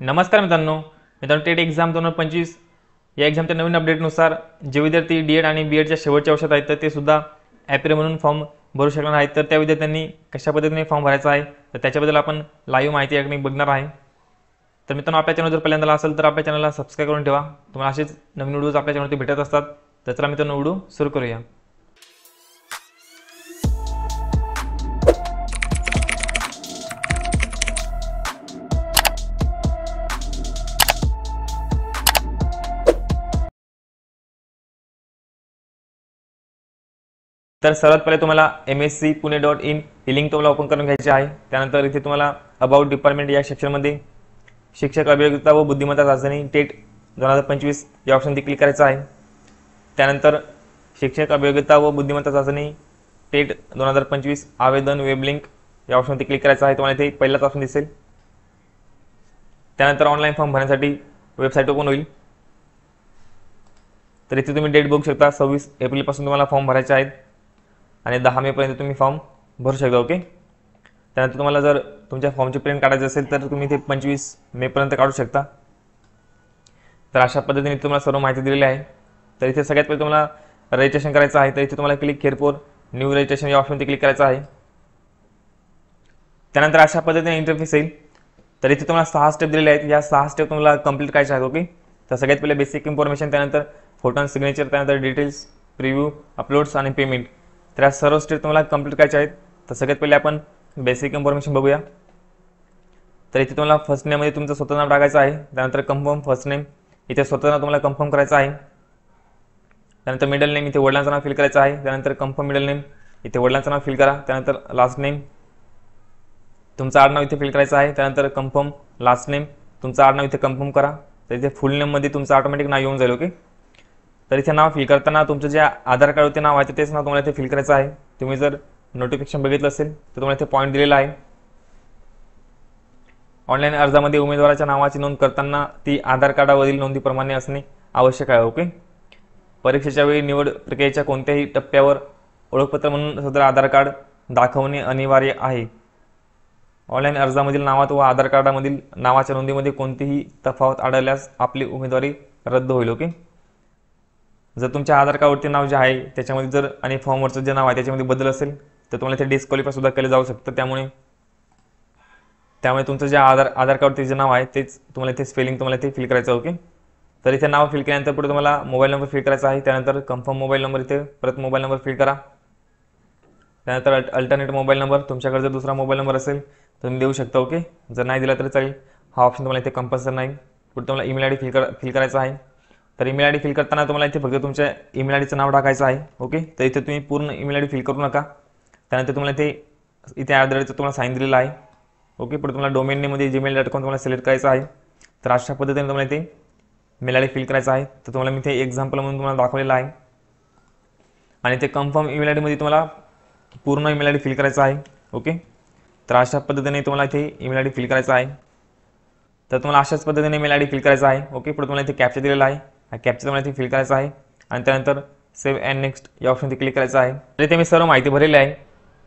नमस्कार मित्रांनो TET exam 2025 या एक्झामच्या नवीन अपडेटनुसार जे विद्यार्थी डी एड आणि बी एडच्या शेवटच्या वर्षात आहेत तर ते सुद्धा ॲपियर म्हणून फॉर्म भरू शकणार आहेत। तर त्या विद्यार्थ्यांनी कशा पद्धतीने फॉर्म भरायचा आहे तर त्याच्याबद्दल आपण लाईव्ह माहिती या ठिकाणी बघणार आहे। तर मित्रांनो, आपल्या चॅनल जर पहिल्यांदा असेल तर आपल्या चॅनलला सबस्क्राईब करून ठेवा। तुम्हाला असेच नवीन व्हिडिओज आपल्या चॅनलवरती भेटत असतात। तर चला मित्रांनो, व्हिडिओ सुरू करूया। तर सर्वात पहिले तुम्हाला mscpune.in ही लिंक तुम्हाला ओपन करून घ्यायची आहे। त्यानंतर इथे तुम्हाला अबाउट डिपार्टमेंट या सेक्शनमध्ये शिक्षक अभियोग्यता व बुद्धिमत्ता चाचणी टेट 2025 या ऑप्शनवरती क्लिक करायचं आहे। त्यानंतर शिक्षक अभियोग्यता व बुद्धिमत्ता चाचणी टेट 2025 आवेदन वेब लिंक या ऑप्शनवरती क्लिक करायचं आहे। तुम्हाला इथे पहिलाच ऑप्शन दिसेल। त्यानंतर ऑनलाईन फॉर्म भरण्यासाठी वेबसाईट ओपन होईल। तर इथे तुम्ही डेट बघू शकता, 26 एप्रिलपासून तुम्हाला फॉर्म भरायचे आहेत आणि 10 मेपर्यंत तुम्ही फॉर्म भरू शकता। ओके, त्यानंतर तुम्हाला जर तुमच्या फॉर्मची प्रिंट काढायची असेल तर तुम्ही ते 25 मेपर्यंत काढू शकता। तर अशा पद्धतीने तुम्हाला सर्व माहिती दिलेली आहे। तर इथे सगळ्यात पहिले तुम्हाला रजिस्ट्रेशन करायचं आहे। तर इथे तुम्हाला click here for new registration या ऑप्शनवरती क्लिक करायचं आहे। त्यानंतर अशा पद्धतीने इंटरफेस येईल। तर इथे तुम्हाला 6 स्टेप दिलेले आहेत। या 6 स्टेप तुम्हाला कंप्लीट करायचे आहेत। ओके, तर सगळ्यात पहिले बेसिक इन्फॉर्मेशन, त्यानंतर फोटो आणि सिग्नेचर, त्यानंतर डिटेल्स, प्रिव्ह्यू, अपलोड्स आणि पेमेंट। तर या सर्व स्टेप तुम्हाला कंप्लीट करायचे आहेत। तर सगळ्यात पहिले आपण बेसिक इन्फॉर्मेशन बघूया। तर इथे तुम्हाला फर्स्ट नेममध्ये तुमचं स्वतः नाव टाकायचं आहे। त्यानंतर कन्फर्म फर्स्ट नेम, इथे स्वतः नाव तुम्हाला कन्फर्म करायचं आहे। त्यानंतर मिडल नेम, इथे वडिलांचं नाव फिल करायचं आहे। त्यानंतर कन्फर्म मिडल नेम, इथे वडिलांचं नाव फिल करा। त्यानंतर लास्ट नेम, तुमचं आडनाव इथे फिल करायचं आहे। त्यानंतर कन्फर्म लास्ट नेम, तुमचं आडनाव इथे कन्फर्म करा। तर इथे फुल नेममध्ये तुमचं ऑटोमॅटिक नाव येऊन जाईल। ओके, तर इथे नाव फिल करताना तुमचं जे आधार कार्डवरती नाव आहे तेच नाव तुम्हाला इथे फिल करायचं आहे। तुम्ही जर नोटिफिकेशन बघितलं असेल तर तुम्हाला इथे पॉईंट दिलेला आहे। ऑनलाईन अर्जामध्ये उमेदवाराच्या नावाची नोंद करताना ती आधार कार्डावरील नोंदीप्रमाणे असणे आवश्यक आहे। ओके, परीक्षेच्या वेळी निवड प्रक्रियेच्या कोणत्याही टप्प्यावर ओळखपत्र म्हणून सदर आधार कार्ड दाखवणे अनिवार्य आहे। ऑनलाईन अर्जामधील नावात व आधार कार्डामधील नावाच्या नोंदीमध्ये कोणतीही तफावत आढळल्यास आपली उमेदवारी रद्द होईल। ओके, जर तुमच्या आधार कार्डवरती नाव जे आहे त्याच्यामध्ये जर आणि फॉर्मवरचं जे नाव आहे त्याच्यामध्ये बदल असेल तर तुम्हाला इथे डिस्क्वालिफाय सुद्धा केलं जाऊ शकतं। त्यामुळे तुमचं जे आधार कार्डवरती जे नाव आहे तेच तुम्हाला इथे स्पेलिंग तुम्हाला इथे फिल करायचं। ओके, तर इथे नाव फिल केल्यानंतर पुढे तुम्हाला मोबाईल नंबर फिल करायचा आहे। त्यानंतर कन्फर्म मोबाईल नंबर, इथे परत मोबाईल नंबर फिल करा। त्यानंतर अल्टरनेट मोबाईल नंबर, तुमच्याकडे जर दुसरा मोबाईल नंबर असेल तर तुम्ही देऊ शकता। ओके, जर नाही दिला तरी चालेल, हा ऑप्शन तुम्हाला इथे कंपल्सरी नाही। पुढे तुम्हाला ईमेल आय डी फिल करायचा आहे। तर ईमेल आय डी फिल करताना तुम्हाला इथे फक्त तुमच्या ईमेल आय डीचं नाव टाकायचं आहे। ओके, तर इथे तुम्ही पूर्ण ईमेल आय डी फिल करू नका। त्यानंतर तुम्हाला इथे ॲड्रेसचं तुम्हाला साईन दिलेलं आहे। ओके, पुढे तुम्हाला डोमेन नेममध्ये gmail.com तुम्हाला सिलेक्ट करायचं आहे। तर अशा पद्धतीने तुम्हाला इथे मेल आय डी फिल करायचा आहे। तर तुम्हाला मी इथे एक्झाम्पल म्हणून तुम्हाला दाखवलेलं आहे। आणि ते कन्फर्म ईमेल आय डीमध्ये तुम्हाला पूर्ण ईमेल आय डी फिल करायचा आहे। ओके, तर अशा पद्धतीने तुम्हाला इथे ईमेल आय डी फिल करायचा आहे। तर तुम्हाला अशाच पद्धतीने ईमेल आय डी फिल करायचा आहे। ओके, पुढे तुम्हाला इथे कॅप्चा दिलेला आहे, हा कॅप्चा तुम्हाला इथे फिल करायचा आहे आणि त्यानंतर सेव्ह अँड नेक्स्ट या ऑप्शनवरती क्लिक करायचं आहे। तर इथे मी सर्व माहिती भरलेली आहे।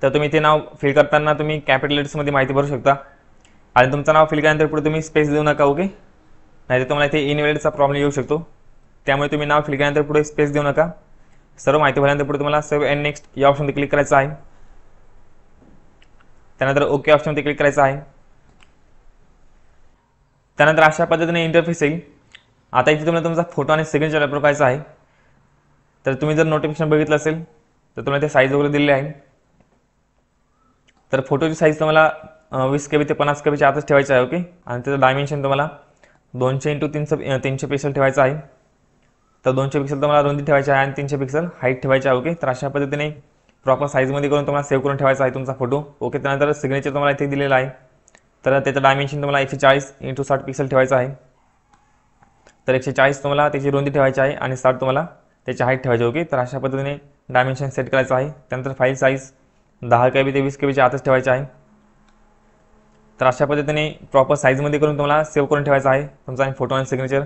तर तुम्ही इथे नाव फिल करताना तुम्ही कॅपिटल लेटर्समध्ये माहिती भरू शकता आणि तुमचं नाव फिल केल्यानंतर पुढे तुम्ही स्पेस देऊ नका। ओके, नाहीतर तुम्हाला इथे इनव्हॅलिडचा प्रॉब्लेम येऊ शकतो। त्यामुळे तुम्ही नाव फिल केल्यानंतर पुढे स्पेस देऊ नका। सर्व माहिती भरल्यानंतर पुढे तुम्हाला सेव्ह अँड नेक्स्ट या ऑप्शनवरती क्लिक करायचं आहे। त्यानंतर ओके ऑप्शनवरती क्लिक करायचं आहे। त्यानंतर अशा पद्धतीने इंटरफेस येईल। आता इथे तुम्हाला तुमचा फोटो आणि सिग्नेचर अपलोड करायचा आहे। तर तुम्ही जर नोटिफिकेशन बघितलं असेल तर तुम्हाला ते साईज वगैरे दिलेली आहे। तर फोटोची साईज तुम्हाला 20 KB ते 50 KB आतच ठेवायचं आहे। ओके, आणि त्याचं डायमेन्शन तुम्हाला 200 × 300 पिक्सल ठेवायचं आहे। तर 200 पिक्सल तुम्हाला रुंदी ठेवायची आहे आणि 300 पिक्सल हाईट ठेवायची आहे। ओके, तर अशा पद्धतीने प्रॉपर साईजमध्ये करून तुम्हाला सेव्ह करून ठेवायचा आहे तुमचा फोटो। ओके, त्यानंतर सिग्नेचर तुम्हाला इथे दिलेला आहे। तर त्याचं डायमेन्शन तुम्हाला 140 × 60 पिक्सल ठेवायचं आहे। तर 140 तुम्हाला त्याची रुंदी ठेवायची आहे आणि 60 तुम्हाला त्याची हाईट ठेवायची। ओके, तर अशा पद्धतीने डायमेन्शन सेट करायचं आहे। त्यानंतर फाईल साईज 10 KB ते 20 KB आतच ठेवायची आहे। तर अशा पद्धतीने प्रॉपर साईजमध्ये करून तुम्हाला सेव्ह करून ठेवायचा आहे तुमचा फोटो आणि सिग्नेचर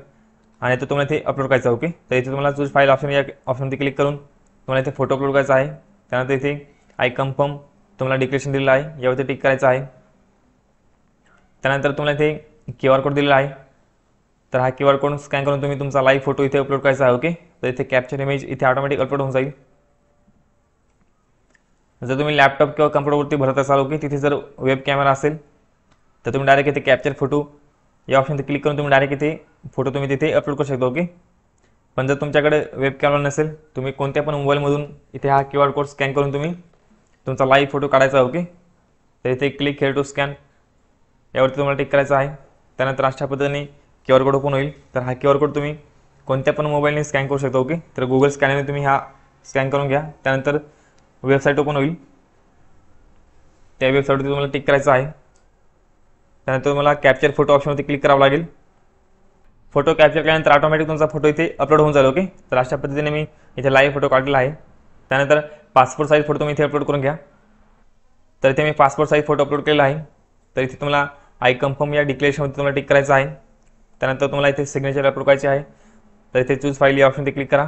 आणि तो तुम्हाला इथे अपलोड करायचा। ओके, तर इथे तुम्हाला चूज फाईल ऑप्शन या ऑप्शनवरती क्लिक करून तुम्हाला इथे फोटो अपलोड करायचा आहे। त्यानंतर इथे आय कन्फर्म तुम्हाला डिक्लेरेशन दिलेलं आहे, यावरती टिक करायचं आहे। त्यानंतर तुम्हाला इथे QR कोड दिलेला आहे. तर हा QR कोड स्कॅन करून तुम्ही तुमचा लाईव्ह फोटो इथे अपलोड करायचा आहे. ओके, तर इथे कॅप्चर इमेज इथे ऑटोमॅटिक अपलोड होऊन जाईल. जर तुम्ही लॅपटॉप किंवा कम्प्युटरवरती भरत असाल, ओके, तिथे जर वेब कॅमेरा असेल तर तुम्ही डायरेक्ट इथे कॅप्चर फोटो या ऑप्शनवर क्लिक करून तुम्ही डायरेक्ट इथे फोटो तुम्ही तिथे अपलोड करू शकता. ओके, पण जर तुमच्याकडे वेब कॅमेरा नसेल, तुम्ही कोणत्या पण मोबाईलमधून इथे हा QR कोड स्कॅन करून तुम्ही तुमचा लाईव्ह फोटो काढायचा आहे. ओके, तर इथे क्लिक हेअर टू स्कॅन यावरती तुम्हाला टिक करायचं आहे. त्यानंतर अशा पद्धतीने QR कोड ओपन होईल. तर हा QR कोड तुम्ही कोणत्या पण मोबाईलने स्कॅन करू शकता. ओके, तर गुगल स्कॅनरने तुम्ही हा स्कॅन करून घ्या. त्यानंतर वेबसाईट ओपन होईल. त्या वेबसाईटवरती तुम्हाला टिक करायचं आहे. त्यानंतर तुम्हाला कॅप्चर फोटो ऑप्शनवरती क्लिक करावं लागेल. फोटो कॅप्चर केल्यानंतर ऑटोमॅटिक तुमचा फोटो इथे अपलोड होऊन जाईल. ओके, तर अशा पद्धतीने मी इथे लाईव्ह फोटो काढलेला आहे. त्यानंतर पासपोर्ट साईज फोटो तुम्ही इथे अपलोड करून घ्या. तर इथे मी पासपोर्ट साईज फोटो अपलोड केलेला आहे. तर इथे तुम्हाला आय कन्फर्म या डिक्लेरेशनवरती तुम्हाला टिक करायचं आहे. त्यानंतर तुम्हाला इथे सिग्नेचर अपलोड करायचे आहे. तर इथे चूज फाईल या ऑप्शनवरती क्लिक करा.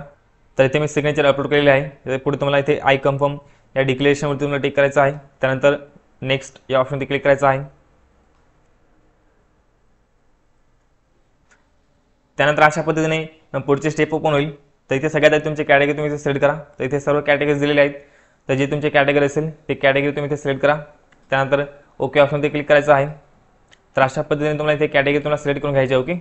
तर इथे मी सिग्नेचर अपलोड केलेले आहे. तर पुढे तुम्हाला इथे आय कन्फर्म या डिक्लेरेशनवरती तुम्हाला टिक करायचं आहे. त्यानंतर नेक्स्ट या ऑप्शनवरती क्लिक करायचं आहे. त्यानंतर अशा पद्धतीने पुढची स्टेप ओपन होईल. तर इथे सगळ्यात आधी तुमची कॅटेगरी तुम्ही इथे सिलेक्ट करा. तर इथे सर्व कॅटेगरीज दिलेले आहेत. तर जे तुमची कॅटेगरी असेल ते कॅटेगरी तुम्ही इथे सिलेक्ट करा. त्यानंतर ओके ऑप्शनवरती क्लिक करायचं आहे. तर अशा पद्धतीने तुम्हाला इथे कॅटेगरी तुम्हाला सिलेक्ट करून घ्यायची आहे. ओके,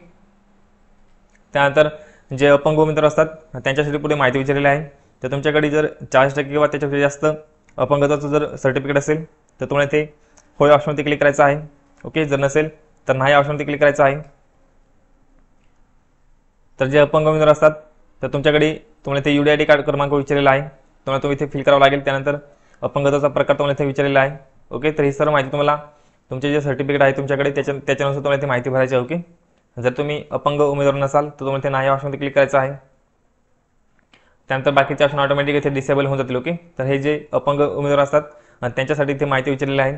त्यानंतर जे अपंग उमेदवार असतात त्यांच्यासाठी पुढे माहिती विचारलेली आहे. तर तुमच्याकडे जर 40% किंवा त्याच्यापेक्षा जास्त अपंगत्वाचं जर सर्टिफिकेट असेल तर तुम्हाला इथे होय ऑप्शनवरती क्लिक करायचं आहे. ओके, जर नसेल तर नाही ऑप्शनवरती क्लिक करायचं आहे. तर जे अपंग उमेदवार असतात तर तुमच्याकडे तुम्हाला इथे UDID कार्ड क्रमांक विचारलेला आहे. तुम्हाला तो इथे फिल करावा लागेल. त्यानंतर अपंगत्वाचा प्रकार तुम्हाला इथे विचारलेला आहे. ओके, तर ही सर्व माहिती तुम्हाला तुमचे जे सर्टिफिकेट आहे तुमच्याकडे त्याच्यानुसार तुम्हाला इथे माहिती भरायची आहे. ओके, जर तुम्ही अपंग उमेदवार नसाल तर तुम्हाला इथे नाही ऑप्शनवरती क्लिक करायचं आहे. त्यानंतर बाकीचे ऑप्शन ऑटोमॅटिक इथे डिसेबल होऊन जातील. ओके, तर हे जे अपंग उमेदवार असतात त्यांच्यासाठी इथे माहिती विचारलेली आहे.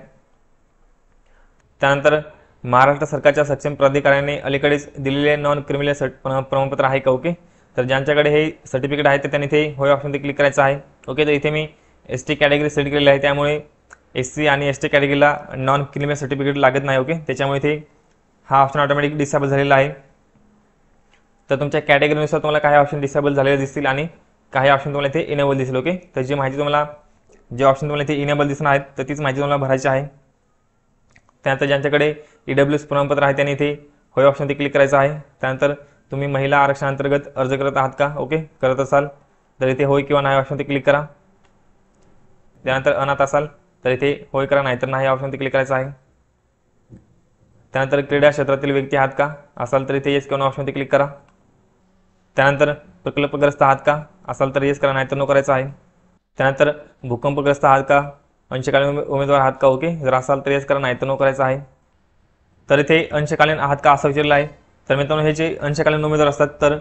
त्यानंतर महाराष्ट्र सरकारच्या सक्षम प्राधिकाऱ्याने अलीकडेच दिलेले नॉन क्रिमिनल प्रमाणपत्र आहे का. ओके, तर ज्यांच्याकडे हे सर्टिफिकेट आहे तर त्यांनी इथे होय ऑप्शनवरती क्लिक करायचं आहे. ओके, तर इथे मी ST कॅटेगरी सिलेक्ट केलेली आहे. त्यामुळे SC आणि ST कॅटेगरीला नॉन क्रिमिनल सर्टिफिकेट लागत नाही. ओके, त्याच्यामुळे इथे हा ऑप्शन ऑटोमॅटिक डिसेबल झालेला आहे. तर तुमच्या कॅटेगरीनुसार तुम्हाला काही ऑप्शन डिसेबल झालेले दिसतील आणि काही ऑप्शन तुम्हाला इथे इनेबल दिसेल. ओके, तर जी माहिती तुम्हाला जे ऑप्शन तुम्हाला इथे इनेबल दिसणार आहेत तर तीच माहिती तुम्हाला भरायची आहे. त्यानंतर ज्यांच्याकडे EWS प्रमाणपत्र आहे त्यांनी इथे होय ऑप्शनवरती क्लिक करायचं आहे. त्यानंतर तुम्ही महिला आरक्षणाअंतर्गत अर्ज करत आहात का. ओके, करत असाल तर इथे होय किंवा नाही ऑप्शनवरती क्लिक करा. त्यानंतर अनाथ असाल तर इथे होय करा, नाही तर नाही ऑप्शनवरती क्लिक करायचं आहे. त्यानंतर क्रीडा क्षेत्रातील व्यक्ती आहात का असाल तर इथे येस किंवा नो ऑप्शनवरती क्लिक करा. त्यानंतर प्रकल्पग्रस्त आहात का असाल तर येस करा, नाही तर नो करायचं आहे. त्यानंतर भूकंपग्रस्त आहात का, अंशकालीन उमेदवार आहात का. ओके, जर असाल तर येस करा, नाही तर नो करायचं आहे. तर इथे अंशकालीन आहात का असं विचारलेलं आहे. तर मित्रांनो हे जे अंशकालीन उमेदवार असतात तर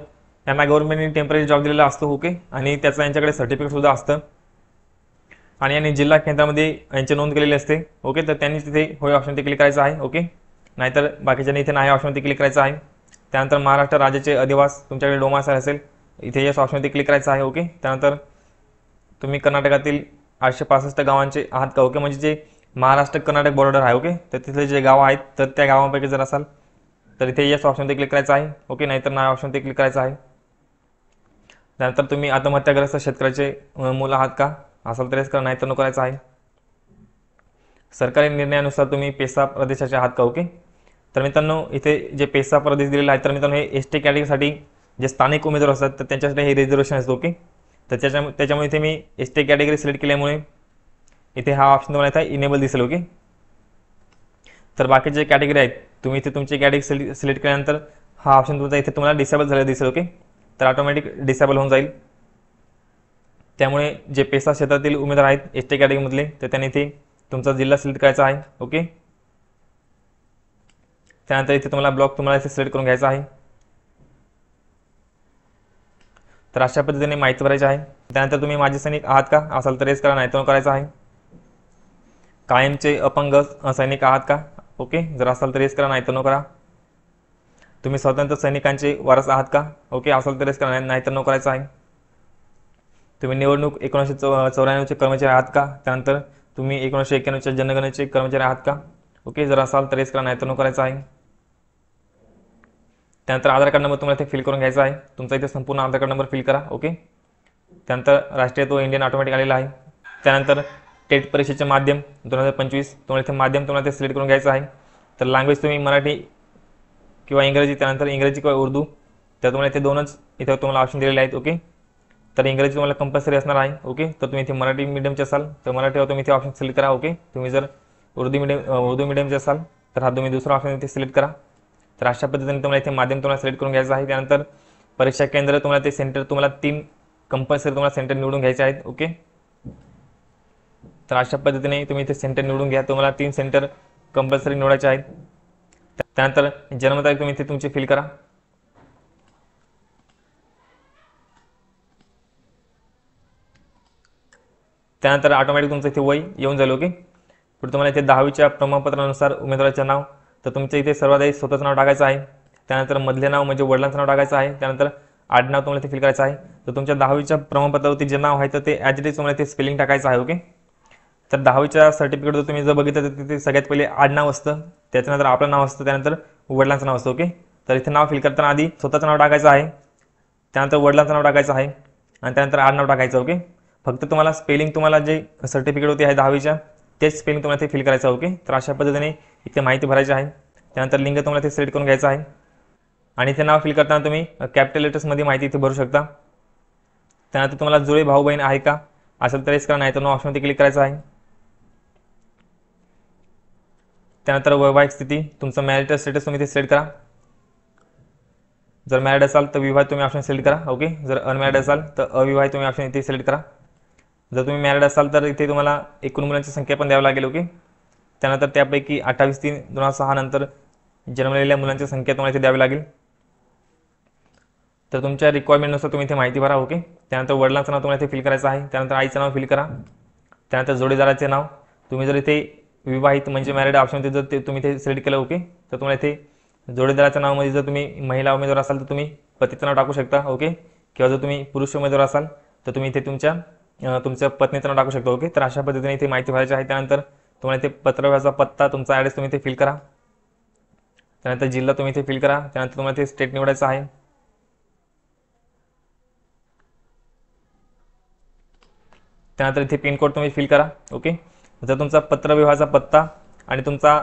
यांना गव्हर्नमेंटने टेम्पररी जॉब दिलेला असतो. ओके, आणि त्याचं यांच्याकडे सर्टिफिकेटसुद्धा असतं आणि यांनी जिल्हा केंद्रामध्ये यांची नोंद केलेली असते. ओके, तर त्यांनी तिथे होय ऑप्शनवरती क्लिक करायचं आहे. ओके, नाहीतर बाकीच्यांनी इथे नाही ऑप्शनवरती क्लिक करायचं आहे. त्यानंतर महाराष्ट्र राज्याचे अधिवास तुमच्याकडे डोमासाईल असेल इथे येस ऑप्शनवरती क्लिक करायचं आहे. ओके, त्यानंतर तुम्ही कर्नाटकातील 865 गावांचे आहात का. ओके, म्हणजे जे महाराष्ट्र कर्नाटक बॉर्डर आहे. ओके, तर तिथले जे गाव आहेत तर त्या गावांपैकी जर असाल तर इथे येस ऑप्शनवरती क्लिक करायचं आहे. ओके, नाहीतर नाही ऑप्शनवरती क्लिक करायचं आहे. त्यानंतर तुम्ही आत्महत्याग्रस्त शेतकऱ्याचे मुलं आहात का असाल तर येस करा, नाहीतर नो करायचं आहे. सरकारी निर्णयानुसार तुम्ही पेसा प्रदेशाचे आहात का. ओके, तर मित्रांनो इथे जे पेसा प्रदेश दिलेला आहे तर मित्रांनो हे ST कॅटेगरीसाठी जे स्थानिक उमेदवार असतात तर त्यांच्यासाठी हे रिझर्वेशन असतं. ओके, तर त्याच्यामुळे इथे मी ST कॅटेगरी सिलेक्ट केल्यामुळे इथे हा ऑप्शन तुम्हाला इथे इनेबल दिसेल. ओके, तर बाकीचे जे कॅटेगरी आहेत तुम्ही इथे तुमची कॅटेगरी सिलेक्ट केल्यानंतर हा ऑप्शन तुमचा इथे तुम्हाला डिसेबल झालेला दिसेल. ओके, तर ऑटोमॅटिक डिसेबल होऊन जाईल. त्यामुळे जे पेसा क्षेत्रातील उमेदवार आहेत ST कॅटेगरीमधले तर त्यांनी इथे तुमचा जिल्हा सिलेक्ट करायचा आहे. ओके, त्यानंतर इथे तुम्हाला ब्लॉक तुम्हाला इथे सिलेक्ट करून घ्यायचा आहे. तर अशा पद्धतीने माहिती भरायची आहे. त्यानंतर तुम्ही माजी सैनिक आहात का असाल तर येस करा, नाही तर नो करायचं आहे. कायमचे अपंग सैनिक आहात का. ओके, जर असाल तर येस करा, नाही तर नो करा. तुम्ही स्वतंत्र सैनिकांचे वारस आहात का. ओके, असाल तर येस करा, नाही तर नो करायचं आहे. तुम्ही निवडणूक 1994चे कर्मचारी आहात का. त्यानंतर तुम्ही 1991च्या जनगणनेचे कर्मचारी आहात का. ओके, जर असाल तर येस करा, नाही तर नो करायचं आहे. त्यानंतर आधार कार्ड नंबर तुम्हाला इथे फिल करून घ्यायचा आहे. तुमचा इथे संपूर्ण आधार कार्ड नंबर फिल करा. ओके. त्यानंतर राष्ट्रीय तो इंडियन ऑटोमॅटिक आलेला आहे. त्यानंतर टेट परीक्षेचे माध्यम 2025 तुम्हाला इथे माध्यम तुम्हाला ते सिलेक्ट करून घ्यायचं आहे. तर लँग्वेज तुम्ही मराठी किंवा इंग्रजी, त्यानंतर इंग्रजी किंवा उर्दू, तर तुम्हाला इथे दोनच इथे तुम्हाला ऑप्शन दिलेले आहेत. ओके. तर इंग्रजी तुम्हाला कंपल्सरी असणार आहे. ओके. तर तुम्ही इथे मराठी मीडियमचे असाल तर मराठीवर तुम्ही इथे ऑप्शन सिलेक्ट करा. ओके. तुम्ही जर उर्दू मीडियमचे असाल तर हा तुम्ही दुसरा ऑप्शन इथे सिलेक्ट करा. तर अशा पद्धतीने तुम्हाला इथे माध्यम तुम्हाला सिलेक्ट करून घ्यायचं आहे. त्यानंतर परीक्षा केंद्र तुम्हाला ते सेंटर तुम्हाला 3 कंपल्सरी तुम्हाला सेंटर निवडून घ्यायचे आहेत. ओके. तर अशा पद्धतीने तुम्ही इथे सेंटर निवडून घ्या. तुम्हाला 3 सेंटर कंपल्सरी निवडायचे आहेत. त्यानंतर जन्मतारीख तुम्ही इथे तुमची फिल करा. त्यानंतर ऑटोमॅटिक तुमचं इथे वय येऊन जाईल. ओके. पुढे तुम्हाला इथे 10वीच्या प्रमाणपत्रानुसार उमेदवाराचे नाव, तर तुमचं इथे सर्वात आधी स्वतःचं नाव टाकायचं आहे. त्यानंतर मधले नाव म्हणजे वडिलांचं नाव टाकायचं आहे. त्यानंतर आडनाव तुम्हाला इथे फिल करायचं आहे. तर तुमच्या 10वीच्या प्रमाणपत्रावरती जे नाव आहे तर ते ॲज इट इज तुम्हाला इथे स्पेलिंग टाकायचं आहे. ओके. तर 10वीच्या सर्टिफिकेटवर तुम्ही जर बघितलं तर तिथे सगळ्यात पहिले आडनाव असतं, त्याच्यानंतर आपलं नाव असतं, त्यानंतर वडिलांचं नाव असतं. ओके. तर इथे नाव फिल करताना आधी स्वतःचं नाव टाकायचं आहे, त्यानंतर वडिलांचं नाव टाकायचं आहे आणि त्यानंतर आडनाव टाकायचं. ओके. फक्त तुम्हाला स्पेलिंग तुम्हाला जे सर्टिफिकेट होती आहे 10वीच्या तेच स्पेलिंग तुम्हाला ते फिल करायचं. ओके. तर अशा पद्धतीने इथे माहिती भरायची आहे. त्यानंतर लिंग तुम्हाला ते सिलेक्ट करून घ्यायचं आहे आणि इथे नाव फिल करताना तुम्ही कॅपिटल लेटर्समध्ये माहिती इथे भरू शकता. त्यानंतर तुम्हाला जुळे भाऊ बहीण आहे का असेल तर येस करा, नाही तर नो ऑप्शनवरती क्लिक करायचं आहे. त्यानंतर वैवाहिक स्थिती तुमचं मॅरिटल स्टेटस तुम्ही इथे सिलेक्ट करा. जर मॅरिड असाल तर विवाहित तुम्ही ऑप्शन सिलेक्ट करा. ओके. जर अनमॅरिड असाल तर अविवाहित तुम्ही ऑप्शन इथे सिलेक्ट करा. जर तुम्ही मॅरिड असाल तर इथे तुम्हाला एकूण मुलांची संख्या पण द्यावी लागेल. ओके. त्यानंतर त्यापैकी 28/3/2006 नंतर जन्मलेल्या मुलांची संख्या तुम्हाला इथे द्यावी लागेल. तर तुमच्या रिक्वायरमेंटनुसार तुम्ही इथे माहिती भरा. ओके. त्यानंतर वडिलांचं नाव तुम्हाला इथे फिल करायचं आहे. त्यानंतर आईचं नाव फिल करा. त्यानंतर जोडीदाराचे नाव तुम्ही जर इथे विवाहित म्हणजे मॅरिड ऑप्शन जर ते तुम्ही इथे सिलेक्ट केलं. ओके. तर तुम्हाला इथे जोडीदाराच्या नावामध्ये जर तुम्ही महिला उमेदवार असाल तर तुम्ही पतीचं नाव टाकू शकता. ओके. किंवा जर तुम्ही पुरुष उमेदवार असाल तर तुम्ही इथे तुमच्या पत्नीचं नाव टाकू शकता. ओके. तर अशा पद्धतीने इथे माहिती भरायची आहे. त्यानंतर तुम्हाला इथे पत्रव्यवहाराचा पत्ता तुमचा ॲड्रेस तुम्ही इथे फिल करा. त्यानंतर जिल्हा तुम्ही इथे फिल करा. त्यानंतर तुम्हाला इथे स्टेट निवडायचं आहे. त्यानंतर इथे पिनकोड तुम्ही फिल करा. ओके. जर तुमचा पत्रव्यवहाराचा पत्ता आणि तुमचा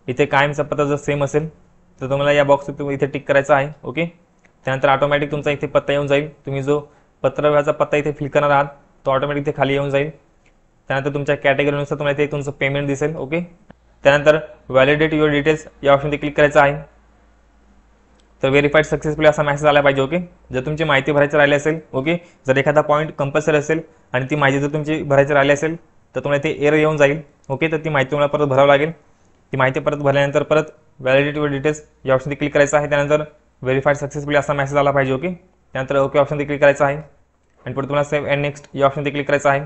इथे कायमचा पत्ता जर सेम असेल तर तुम्हाला या बॉक्स इथे टिक करायचा आहे. ओके. त्यानंतर ऑटोमॅटिक तुमचा इथे पत्ता येऊन जाईल. तुम्ही जो पत्रव्यवहाराचा पत्ता इथे फिल करणार आहात तो ऑटोमॅटिक इथे खाली येऊन जाईल. त्यानंतर तुमच्या कॅटेगरीनुसार तुम्हाला इथे तुमचं पेमेंट दिसेल. ओके. त्यानंतर व्हॅलिडेट युअर डिटेल्स या ऑप्शनमध्ये क्लिक करायचं आहे. तर व्हेरीफाईड सक्सेसफुली असा मेसेज आला पाहिजे. ओके. जर तुमची माहिती भरायची राहिली असेल, ओके, जर एखादा पॉईंट कंपल्सरी असेल आणि ती माहिती जर तुमची भरायची राहिली असेल तर तुम्हाला इथे एरर येऊन जाईल. ओके. तर ती माहिती तुम्हाला परत भरावं लागेल. ती माहिती परत भरल्यानंतर परत व्हॅलिडेट युअर डिटेल्स या ऑप्शनमध्ये क्लिक करायचं आहे. त्यानंतर व्हेरीफाईड सक्सेसफुली असा मेसेज आला पाहिजे. ओके. त्यानंतर ओके ऑप्शनमध्ये क्लिक करायचं आहे आणि पुढे तुम्हाला सेव्ह अँड नेक्स्ट या ऑप्शनमध्ये क्लिक करायचं आहे.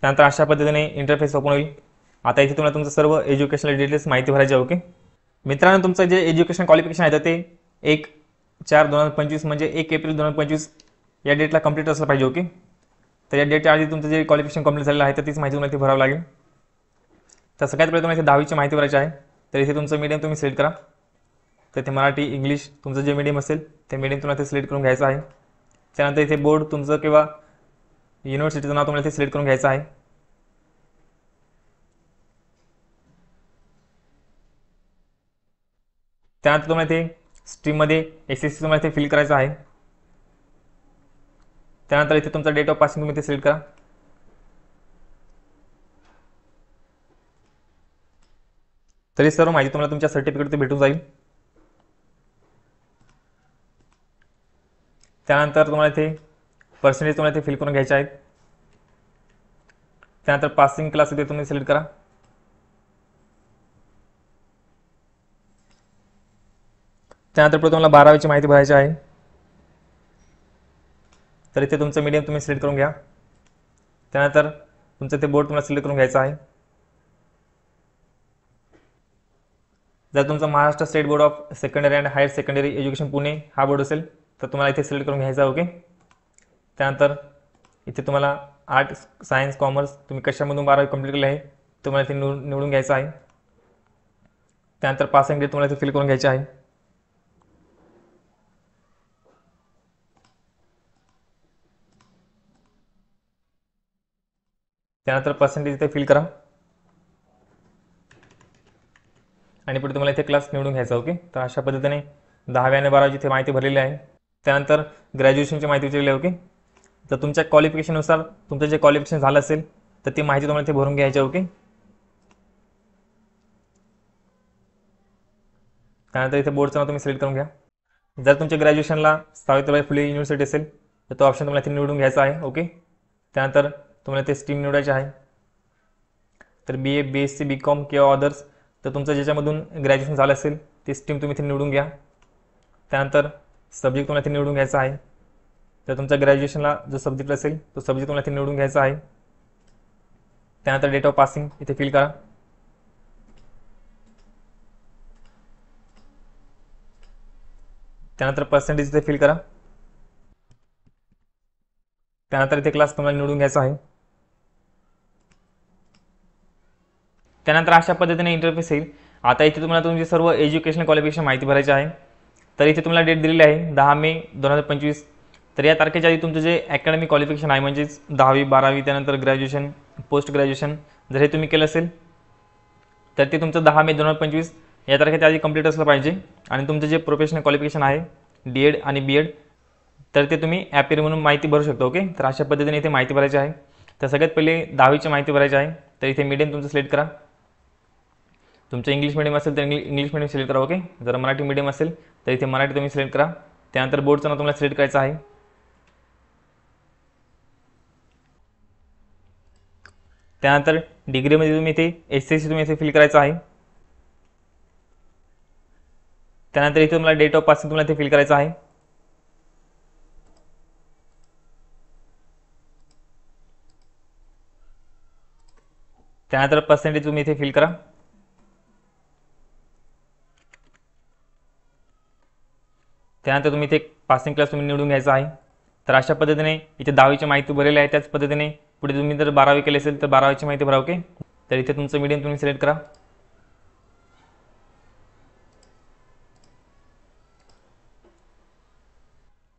त्यानंतर अशा पद्धतीने इंटरफेस ओपन होईल. आता इथे तुम्हाला तुमचं सर्व एज्युकेशनल डिटेल्स माहिती भरायची आहे. ओके. मित्रांनो, तुमचं जे एज्युकेशन क्वालिफिकेशन आहे ते 1/4/2025 म्हणजे 1 एप्रिल 2025 या डेटला कंप्लीट असलं पाहिजे. ओके. तर या डेटच्या आधी तुमचं जे क्वालिफिकेशन कंप्लीट झालेलं आहे तर तीच माहिती तुम्हाला इथे भरावं लागेल. तर सगळ्यात पहिले तुम्हाला इथे 10वीची माहिती भरायची आहे. तर इथे तुमचं मीडियम तुम्ही सिलेक्ट करा. तर इथे मराठी इंग्लिश तुमचं जे मीडियम असेल ते मीडियम तुम्हाला इथे सिलेक्ट करून घ्यायचं आहे. त्यानंतर इथे बोर्ड तुमचं किंवा युनिव्हर्सिटीचं नाव तुम्हाला इथे सिलेक्ट करून घ्यायचं आहे. त्यानंतर तुम्हाला इथे स्ट्रीममध्ये SSC तुम्हाला इथे फिल करायचं आहे. त्यानंतर इथे तुमचा डेट ऑफ पासिंग तुम्ही इथे सिलेक्ट करा. तरी सर्व माहिती तुम्हाला तुमच्या सर्टिफिकेट ते भेटून जाईल. त्यानंतर तुम्हाला इथे पर्सेंटेज तुम्हाला इथे फिल करून घ्यायचे आहेत. त्यानंतर पासिंग क्लास इथे तुम्ही सिलेक्ट करा. त्यानंतर पुढे तुम्हाला 12वीची माहिती भरायची आहे. तर इथे तुमचं मीडियम तुम्ही सिलेक्ट करून घ्या. त्यानंतर तुमचं ते बोर्ड तुम्हाला सिलेक्ट करून घ्यायचं आहे. जर तुमचा Maharashtra state board of secondary and higher secondary education Pune हा बोर्ड असेल तर तुम्हाला इथे सिलेक्ट करून घ्यायचा. ओके. त्यानंतर इथे तुम्हाला आर्ट्स सायन्स कॉमर्स तुम्ही कशामधून 12वी कंप्लीट केलं आहे तुम्हाला इथे निवडून घ्यायचं आहे. त्यानंतर पासिंग डेट तुम्हाला इथे फिल करून घ्यायची आहे. त्यानंतर पर्सेंटेज इथे फिल करा आणि पुढे तुम्हाला इथे क्लास निवडून घ्यायचा. ओके, तर अशा पद्धतीने 10वी आणि 12वी इथे माहिती भरलेली आहे. त्यानंतर ग्रॅज्युएशनची माहिती विचारली आहे. ओके, तर तुमच्या क्वालिफिकेशननुसार तुमचं जे क्वालिफिकेशन झालं असेल तर ती माहिती तुम्हाला इथे भरून घ्यायची. ओके, त्यानंतर इथे बोर्डचं नाव तुम्ही सिलेक्ट करून घ्या. जर तुमच्या ग्रॅज्युएशनला सावित्रीबाई फुले युनिव्हर्सिटी असेल तर तो ऑप्शन तुम्हाला इथे निवडून घ्यायचा आहे. ओके, त्यानंतर तुम्हाला ते स्ट्रीम निवडायचे आहे. तर BA, BSc, BCom किंवा अदर्स, तर तुमचं ज्याच्यामधून ग्रॅज्युएशन झालं असेल ती स्ट्रीम तुम्ही इथे निवडून घ्या. त्यानंतर सब्जेक्ट तुम्हाला इथे निवडून घ्यायचा आहे. तर तुमच्या ग्रॅज्युएशनला जो सब्जेक्ट असेल तो सब्जेक्ट तुम्हाला इथे निवडून घ्यायचा आहे. त्यानंतर डेट ऑफ पासिंग इथे फिल करा. त्यानंतर पर्सेंटेज इथे फिल करा. त्यानंतर इथे क्लास तुम्हाला निवडून घ्यायचा आहे. त्यानंतर अशा पद्धतीने इंटरफेस येईल. आता इथे तुम्हाला तुमची सर्व एज्युकेशनल क्वालिफिकेशन माहिती भरायची आहे. तर इथे तुम्हाला डेट दिलेली आहे 10 मे 2025. तर या तारखेच्या आधी तुमचं जे अकॅडमिक क्वालिफिकेशन आहे म्हणजेच 10वी 12वी त्यानंतर ग्रॅज्युएशन पोस्ट ग्रॅज्युएशन जर हे तुम्ही केलं असेल तर ते तुमचं 10 मे 2025 या तारखेच्या आधी कंप्लीट असलं पाहिजे. आणि तुमचं जे प्रोफेशनल क्वालिफिकेशन आहे DED आणि BEd तर ते तुम्ही ॲपियर म्हणून माहिती भरू शकता. ओके, तर अशा पद्धतीने इथे माहिती भरायची आहे. तर सगळ्यात पहिले 10वीची माहिती भरायची आहे. तर इथे मीडियम तुमचं सिलेक्ट करा. तुमचं इंग्लिश मिडियम असेल तर इंग्लिश मिडियम सिलेक्ट करा. ओके, जर मराठी मिडियम असेल तर इथे मराठी तुम्ही सिलेक्ट करा. त्यानंतर बोर्डचं नाव तुम्हाला सिलेक्ट करायचं आहे. त्यानंतर डिग्रीमध्ये तुम्ही इथे SSC तुम्ही इथे फिल करायचं आहे. त्यानंतर इथे तुम्हाला डेट ऑफ पासिंग तुम्हाला इथे फिल करायचं आहे. त्यानंतर पर्सेंटेज तुम्ही इथे फिल करा. त्यानंतर तुम्ही इथे पासिंग क्लास तुम्ही निवडून घ्यायचा आहे. तर अशा पद्धतीने इथे 10वीची माहिती भरलेली आहे. त्याच पद्धतीने पुढे तुम्ही जर 12वी केली असेल तर 12वीची माहिती भरा. ओके, तर इथे तुमचं मीडियम तुम्ही सिलेक्ट करा.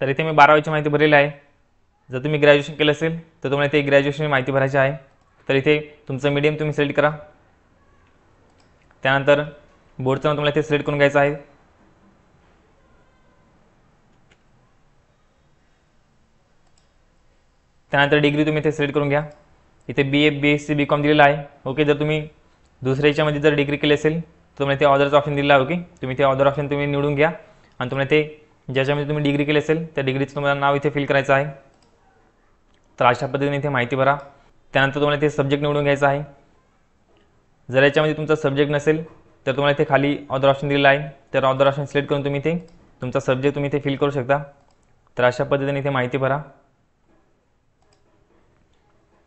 तर इथे मी 12वीची माहिती भरलेली आहे. जर तुम्ही ग्रॅज्युएशन केलं असेल तर तुम्हाला इथे ग्रॅज्युएशनची माहिती भरायची आहे. तर इथे तुमचं मीडियम तुम्ही सिलेक्ट करा. त्यानंतर बोर्डचं नाव तुम्हाला इथे सिलेक्ट करून घ्यायचं आहे. त्यानंतर डिग्री तुम्ही इथे सिलेक्ट करून घ्या. इथे BA, BSc, BCom दिलेलं आहे. ओके, जर तुम्ही दुसऱ्या याच्यामध्ये जर डिग्री केली असेल तर तुम्हाला इथे ऑदरचं ऑप्शन दिलेलं आहे. ओके, तुम्ही ते ऑदर ऑप्शन तुम्ही निवडून घ्या आणि तुम्हाला ते ज्याच्यामध्ये तुम्ही डिग्री केली असेल त्या डिग्रीचं तुम्हाला नाव इथे फिल करायचं आहे. तर अशा पद्धतीने इथे माहिती भरा. त्यानंतर तुम्हाला इथे सब्जेक्ट निवडून घ्यायचा आहे. जर याच्यामध्ये तुमचा सब्जेक्ट नसेल तर तुम्हाला इथे खाली ऑदर ऑप्शन दिलेला आहे. तर ऑदर ऑप्शन सिलेक्ट करून तुम्ही इथे तुमचा सब्जेक्ट तुम्ही इथे फिल करू शकता. तर अशा पद्धतीने इथे माहिती भरा.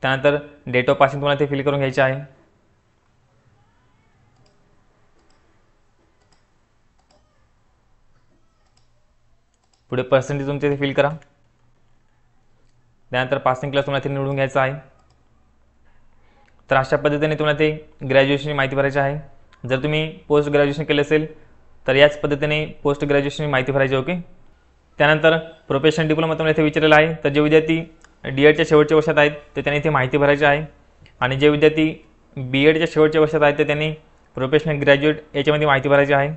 त्यानंतर डेट ऑफ पासिंग तुम्हाला इथे फिल करून घ्यायची आहे. पुढे पर्सेंटेज तुमचे इथे फिल करा. त्यानंतर पासिंग क्लास तुम्हाला इथे निवडून घ्यायचा आहे. तर अशा पद्धतीने तुम्हाला ते ग्रॅज्युएशनची माहिती भरायची आहे. जर तुम्ही पोस्ट ग्रॅज्युएशन केलं असेल तर याच पद्धतीने पोस्ट ग्रॅज्युएशनची माहिती भरायची. ओके, त्यानंतर प्रोफेशनल डिप्लोमा तुम्हाला इथे विचारलेला आहे. तर जे विद्यार्थी DEDच्या शेवटच्या वर्षात आहेत तर त्यांनी इथे माहिती भरायची आहे. आणि जे विद्यार्थी BEDच्या शेवटच्या वर्षात आहेत तर त्यांनी प्रोफेशनल ग्रॅज्युएट याच्यामध्ये माहिती भरायची आहे.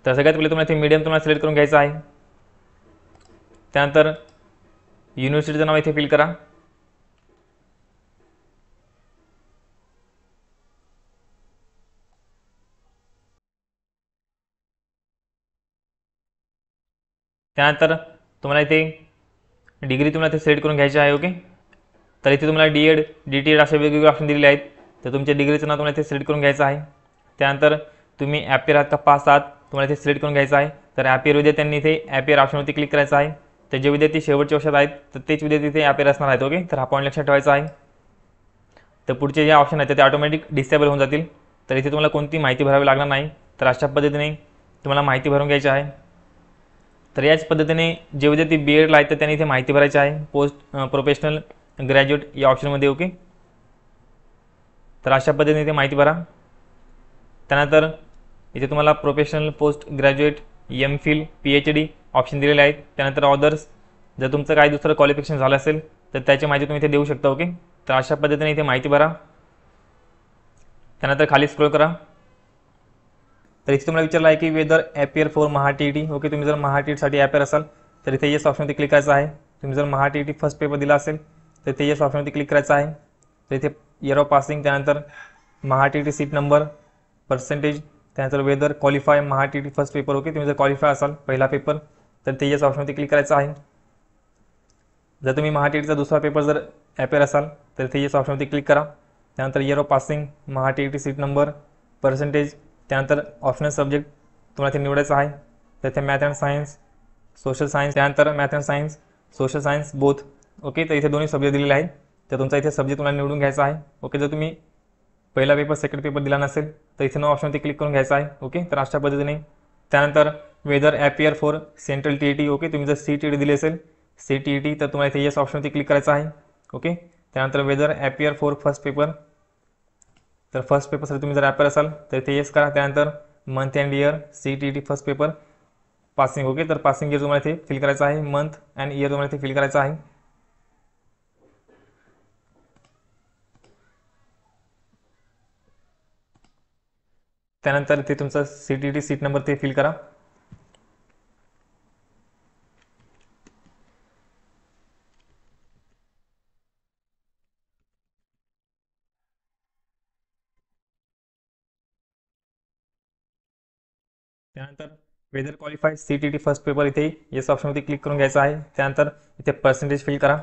तर सगळ्यात पहिले तुम्हाला इथे मीडियम तुम्हाला सिलेक्ट करून घ्यायचं आहे. त्यानंतर युनिव्हर्सिटीचं नाव इथे फिल करा. त्यानंतर तुम्हाला इथे डिग्री तुम्हाला इथे सिलेक्ट करून घ्यायची आहे. ओके, तर इथे तुम्हाला DED, DTED असे वेगवेगळे ऑप्शन दिलेले आहेत. तर तुमच्या डिग्रीचं नाव तुम्हाला इथे सिलेक्ट करून घ्यायचं आहे. त्यानंतर तुम्ही ॲपियर आहात का पास आहात तुम्हाला इथे सिलेक्ट करून घ्यायचं आहे. तर ॲपियर विद्यार्थ्यांनी इथे ॲपियर ऑप्शनवरती क्लिक करायचं आहे. तर जे विद्यार्थी शेवटच्या वर्षात आहेत तर तेच विद्यार्थी इथे ॲपियर असणार आहेत. ओके, तर हा पॉईंट लक्षात ठेवायचा आहे. तर पुढचे जे ऑप्शन आहेत ते ऑटोमॅटिक डिसेबल होऊन जातील. तर इथे तुम्हाला कोणती माहिती भरावी लागणार नाही. तर अशा पद्धतीने तुम्हाला माहिती भरून घ्यायची आहे. तर याच पद्धतीने जे विद्यार्थी BEdला आहेत तर त्यांनी इथे माहिती भरायची आहे पोस्ट प्रोफेशनल ग्रॅज्युएट या ऑप्शनमध्ये. ओके, तर अशा पद्धतीने इथे माहिती भरा. त्यानंतर इथे तुम्हाला professional, post graduate, MPhil, PhD option दिलेले आहेत. त्यानंतर ऑदर्स, जर तुमचं काही दुसरं क्वालिफिकेशन झालं असेल तर त्याची माहिती तुम्ही इथे देऊ शकता. ओके, तर अशा पद्धतीने इथे माहिती भरा. त्यानंतर खाली स्क्रोल करा. तर इथे तुम्हाला विचारलं आहे की वेदर ॲपियर फॉर महाटीईटी. ओके, तुम्ही जर महाटीईटीसाठी ॲपियर असाल तर इथे येस ऑप्शनवरती क्लिक करायचं आहे. तुम्ही जर महाटीईटी फर्स्ट पेपर दिला असेल तर इथे येस ऑप्शनवरती क्लिक करायचं आहे. तर इथे इयर ऑफ पासिंग, त्यानंतर महाटीईटी सीट नंबर, पर्सेंटेज, त्यानंतर whether qualify MahaTET first paper. Okay, तुम्ही जर क्वालिफाय असाल पहिला पेपर तर ते येस ऑप्शनवरती क्लिक करायचं आहे. जर तुम्ही महाटीईटीचा दुसरा पेपर जर ॲपियर असाल तर ते येस ऑप्शनवरती क्लिक करा. त्यानंतर year of passing, MahaTET seat number, percentage, त्यानंतर ऑप्शनल सब्जेक्ट तुम्हाला ते निवडायचं आहे. तर इथे math and science, social science, त्यानंतर math and science, social science both. Okay, तर इथे दोन्ही सब्जेक्ट दिलेले आहेत. तर तुमचा इथे सब्जेक्ट तुम्हाला निवडून घ्यायचा आहे. ओके, जर तुम्ही पहिला पेपर सेकंड पेपर दिला नसेल तर इथे नो ऑप्शनवरती क्लिक करून घ्यायचा आहे. ओके, तर अशा पद्धतीने. त्यानंतर whether appear for central TET. Okay, तुम्ही जर CTET दिली असेल CTET तर तुम्हाला इथे येस ऑप्शनवरती क्लिक करायचं आहे. ओके, त्यानंतर whether appear for first paper, तर फर्स्ट पेपरसाठी तुम्ही जर ॲपियर असाल तर इथे येस करा. त्यानंतर month and year CTET first paper passing. Okay, तर पासिंग इयर तुम्हाला इथे फिल करायचं आहे. मंथ अँड इयर तुम्हाला इथे फिल करायचं आहे. त्यानंतर ते तुमचा CTET सीट नंबर ते फिल करा. त्यानंतर whether qualify CTET first paper इथे येस ऑप्शनवरती क्लिक करून घ्यायचं आहे. त्यानंतर इथे पर्सेंटेज फिल करा.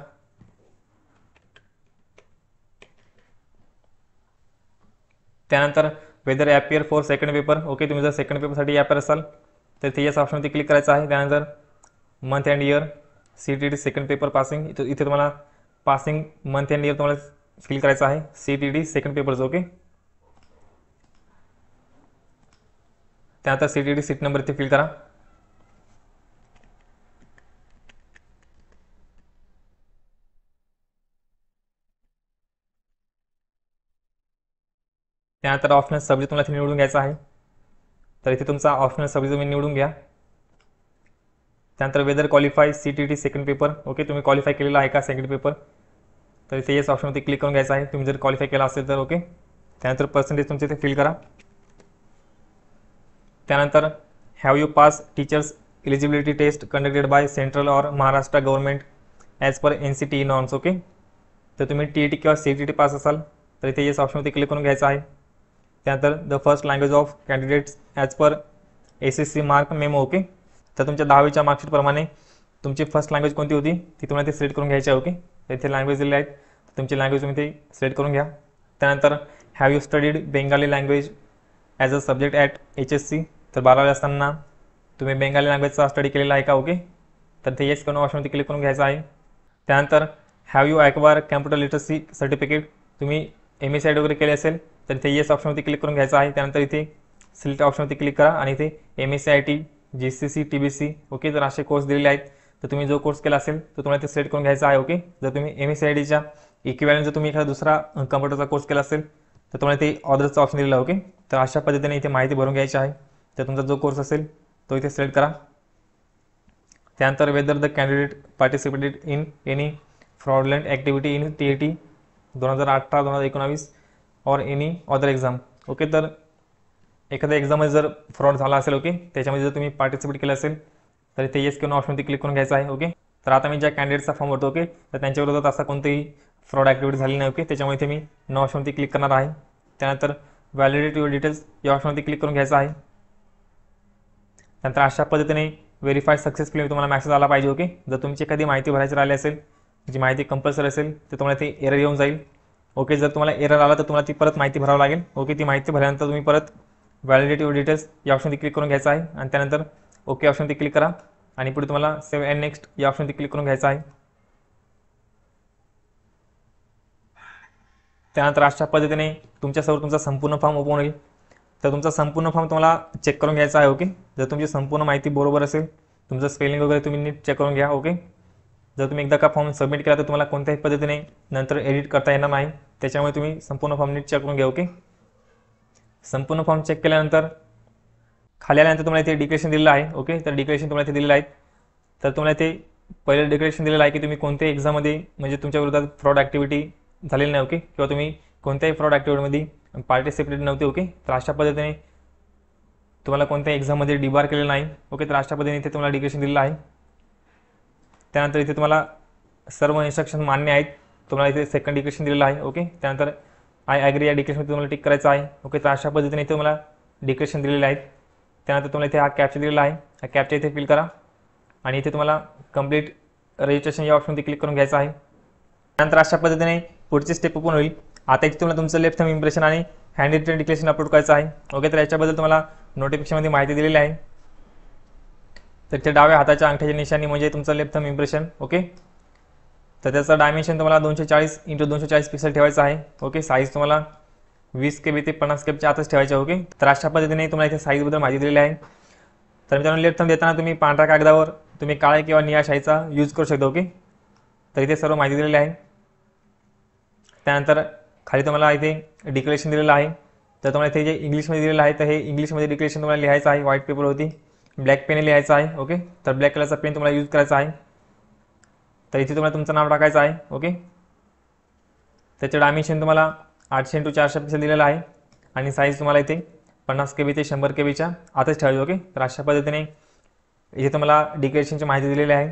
त्यानंतर whether appear for second paper. Okay, तुम्ही जर सेकंड पेपरसाठी ॲपियर असाल तर इथे येस ऑप्शनवरती क्लिक करायचं आहे. त्यानंतर month and year CTET second paper passing, इथे तुम्हाला पासिंग मंथ अँड इयर तुम्हाला फिल करायचं आहे. CTET सेकंड पेपरचं. ओके, त्यानंतर CTET सीट नंबर इथे फिल करा. त्यानंतर ऑप्शनल सब्जेक्ट तुम्हाला इथे निवडून घ्यायचा आहे. तर इथे तुमचा ऑप्शनल सब्जेक्ट तुम्ही निवडून घ्या. त्यानंतर whether qualify CTET second paper. Okay, तुम्ही क्वालिफाय केलेला आहे का सेकंड पेपर, तर इथे येस ऑप्शनवरती क्लिक करून घ्यायचं आहे तुम्ही जर क्वालिफाय केला असेल तर. ओके, त्यानंतर पर्सेंटेज तुमचे इथे फिल करा. त्यानंतर have you pass teachers eligibility test conducted by central और Maharashtra government as per NCTE norms. Okay, तर तुम्ही TET किंवा CTET पास असाल तर इथे येस ऑप्शनवरती क्लिक करून घ्यायचं आहे. त्यानंतर the first language of candidates as per SSC mark memo. Okay, तर तुमच्या 10वीच्या मार्कशीटप्रमाणे तुमची फर्स्ट लँग्वेज कोणती होती ती तुम्हाला ते सिलेक्ट करून घ्यायची आहे. ओके, तर इथे लँग्वेज दिले आहेत, तुमची लँग्वेज तुम्ही ते सिलेक्ट करून घ्या. त्यानंतर have you studied Bengali language as a subject at HSC. तर 12वी असताना तुम्ही बेंगाली लँग्वेजचा स्टडी केलेला आहे का. ओके, तर ते येस करून ऑप्शनवरती क्लिक करून घ्यायचं आहे. त्यानंतर have you acquire computer literacy certificate. तुम्ही MSCID वगैरे केले असेल तर इथे येस ऑप्शनवरती क्लिक करून घ्यायचं आहे. त्यानंतर इथे सिलेक्ट ऑप्शनवरती क्लिक करा आणि इथे MSCIT, GCC, TBC. ओके, जर असे कोर्स दिलेले आहेत तर तुम्ही जो कोर्स केला असेल तर तुम्हाला ते सिलेक्ट करून घ्यायचा आहे. ओके, जर तुम्ही MSCIDच्या इक्विवॅलंट जर तुम्ही एखादा दुसरा कम्प्युटरचा कोर्स केला असेल तर तुम्हाला ते ऑर्डरचा ऑप्शन दिलेला आहे. ओके, तर अशा पद्धतीने इथे माहिती भरून घ्यायची आहे. तर तुमचा जो कोर्स असेल तो इथे सिलेक्ट करा. त्यानंतर whether the candidate participated in any fraudulent activity in TET 2018-2019 और एनी अदर एक्झाम. ओके, तर एखाद्या एक्झाममध्ये जर फ्रॉड झाला असेल, ओके, त्याच्यामध्ये जर तुम्ही पार्टिसिपेट केलं असेल तर इथे येस किंवा ऑप्शनवरती क्लिक करून घ्यायचं आहे. ओके, तर आता मी ज्या कॅन्डिडेटचा फॉर्म भरतो, ओके, तर त्यांच्या विरोधात असा कोणतीही फ्रॉड ॲक्टिव्हिटी झाली नाही. ओके, त्याच्यामुळे इथे मी नो ऑप्शनवरती क्लिक करणार आहे. त्यानंतर व्हॅलिडेट युअर डिटेल्स या ऑप्शनवरती क्लिक करून घ्यायचं आहे. त्यानंतर अशा पद्धतीने व्हेरीफाईड सक्सेसफुली तुम्हाला मॅसेज आला पाहिजे. ओके, जर तुमची एखादी माहिती भरायची राहिली असेल, जी माहिती कंपल्सरी असेल तर तुम्हाला ते एरर येऊन जाईल. ओके, जर तुम्हाला एरर आला तर तुम्हाला ती परत माहिती भरावं लागेल. ओके, ती माहिती भरल्यानंतर तुम्ही परत व्हॅलिडेट युअर डिटेल्स या ऑप्शनवरती क्लिक करून घ्यायचं आहे आणि त्यानंतर ओके ऑप्शनवरती क्लिक करा आणि पुढे तुम्हाला सेव्ह अँड नेक्स्ट या ऑप्शनवरती क्लिक करून घ्यायचं आहे. त्यानंतर अशा पद्धतीने तुमच्यासमोर तुमचा संपूर्ण फॉर्म ओपन होईल. तर तुमचा संपूर्ण फॉर्म तुम्हाला चेक करून घ्यायचा आहे. ओके, जर तुमची संपूर्ण माहिती बरोबर असेल, तुमचं स्पेलिंग वगैरे तुम्ही नीट चेक करून घ्या. ओके, जर तुम्ही एकदा का फॉर्म सबमिट केला तर तुम्हाला कोणत्याही पद्धतीने नंतर एडिट करता येणार नाही. त्याच्यामुळे तुम्ही संपूर्ण फॉर्म नीट चेक करून घ्या. ओके, संपूर्ण फॉर्म चेक केल्यानंतर खाली आल्यानंतर तुम्हाला इथे डिक्लेरेशन दिलेलं आहे. ओके, तर डिक्लेरेशन तुम्हाला इथे दिलेलं आहे. तर तुम्हाला इथे पहिलं डिक्लेरेशन दिलेलं आहे की तुम्ही कोणत्याही एक्झाममध्ये म्हणजे तुमच्या विरोधात फ्रॉड ॲक्टिव्हिटी झालेली नाही. ओके, किंवा तुम्ही कोणत्याही फ्रॉड ॲक्टिव्हिटीमध्ये पार्टिसिपेट नव्हते. ओके, तर अशा पद्धतीने तुम्हाला कोणत्याही एक्झाममध्ये डिबार केलेलं नाही. ओके, तर अशा पद्धतीने इथे तुम्हाला डिक्लेरेशन दिलेलं आहे. त्यानंतर इथे तुम्हाला सर्व इन्स्ट्रक्शन मान्य आहेत. तुम्हाला इथे सेकंड डिक्लेरेशन दिलेलं आहे. ओके, त्यानंतर आय ॲग्री या डिक्लेरेशनमध्ये तुम्हाला टिक करायचं आहे. ओके, तर अशा पद्धतीने इथे तुम्हाला डिक्लेरेशन दिलेले आहेत. त्यानंतर तुम्हाला इथे हा कॅप्चा दिलेला आहे. हा कॅप्चा इथे फिल करा आणि इथे तुम्हाला कंप्लीट रजिस्ट्रेशन या ऑप्शनमध्ये क्लिक करून घ्यायचं आहे. त्यानंतर अशा पद्धतीने पुढची स्टेप ओपन होईल. आता इथे तुम्हाला तुमचं लेफ्ट थंब इम्प्रेशन आणि हँड रिटन डिक्लेरेशन अपलोड करायचं आहे. ओके, तर याच्याबद्दल तुम्हाला नोटिफिकेशनमध्ये माहिती दिलेली आहे. तर त्या डाव्या हाताच्या अंगठ्याची निशाणी म्हणजे तुमचं लेफ्ट थंब इम्प्रेशन. ओके, तर त्याचं डायमेन्शन तुम्हाला 240 × 240 पिक्सल ठेवायचं आहे. ओके, साईज तुम्हाला 20 KB ते 50 KBच्या आतच ठेवायचे. ओके, तर अशा पद्धतीने तुम्हाला इथे साईजबद्दल माहिती दिलेली आहे. तर मित्रांनो, लेफ्ट थंब देताना तुम्ही पांढऱ्या कागदावर तुम्ही काळ्या किंवा निळ्या शाईचा यूज करू शकता. ओके, तर इथे सर्व माहिती दिलेली आहे. त्यानंतर खाली तुम्हाला इथे डिक्लेरेशन दिलेलं आहे. तर तुम्हाला इथे जे इंग्लिशमध्ये दिलेलं आहे तर हे इंग्लिशमध्ये डिक्लेरेशन तुम्हाला लिहायचं आहे. व्हाईट पेपरवरती ब्लॅक पेन लिहायचं आहे. ओके, तर ब्लॅक कलरचा पेन तुम्हाला यूज करायचा आहे. तर इथे तुम्हाला तुमचं नाव टाकायचं आहे. ओके, त्याचं डायमेन्शन तुम्हाला 800 × 400 पिक्सल दिलेलं आहे आणि साईज तुम्हाला इथे 50 KB ते 100 KBच्या आतच ठेवायची. ओके, तर अशा पद्धतीने इथे तुम्हाला डिक्लेरेशनची माहिती दिलेली आहे.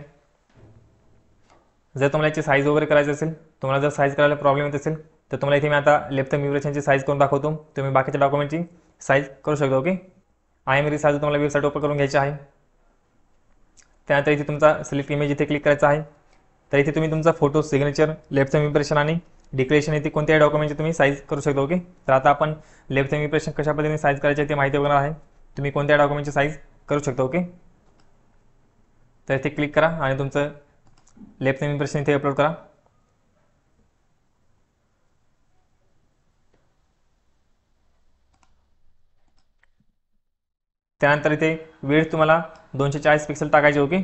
जर तुम्हाला याची साईज वगैरे करायची असेल, तुम्हाला जर साईज करायला प्रॉब्लेम येत असेल तर तुम्हाला इथे मी आता लेफ्ट थंब इम्प्रेशनची साईज करून दाखवतो. तुम्ही बाकीच्या डॉक्युमेंटची साईज करू शकता. ओके, IMRI साईज तुम्हाला वेबसाईट ओपन करून घ्यायची आहे. त्यानंतर इथे तुमचा सिलेक्ट इमेज इथे क्लिक करायचा आहे. तर इथे तुम्ही तुमचा photo, signature, left thumb impression आणि डिक्लेरेशन इथे कोणत्याही डॉक्युमेंटची तुम्ही साईज करू शकता. ओके, तर आता आपण लेफ्ट थंब इम्प्रेशन कशा पद्धतीने साईज करायचे ते माहिती वगैरे आहे. तुम्ही कोणत्या डॉक्युमेंटची साईज करू शकता. ओके, तर इथे क्लिक करा आणि तुमचं लेफ्ट थंब इम्प्रेशन इथे अपलोड करा. त्यानंतर इथे वेळ तुम्हाला 240 पिक्सल टाकायचे. ओके,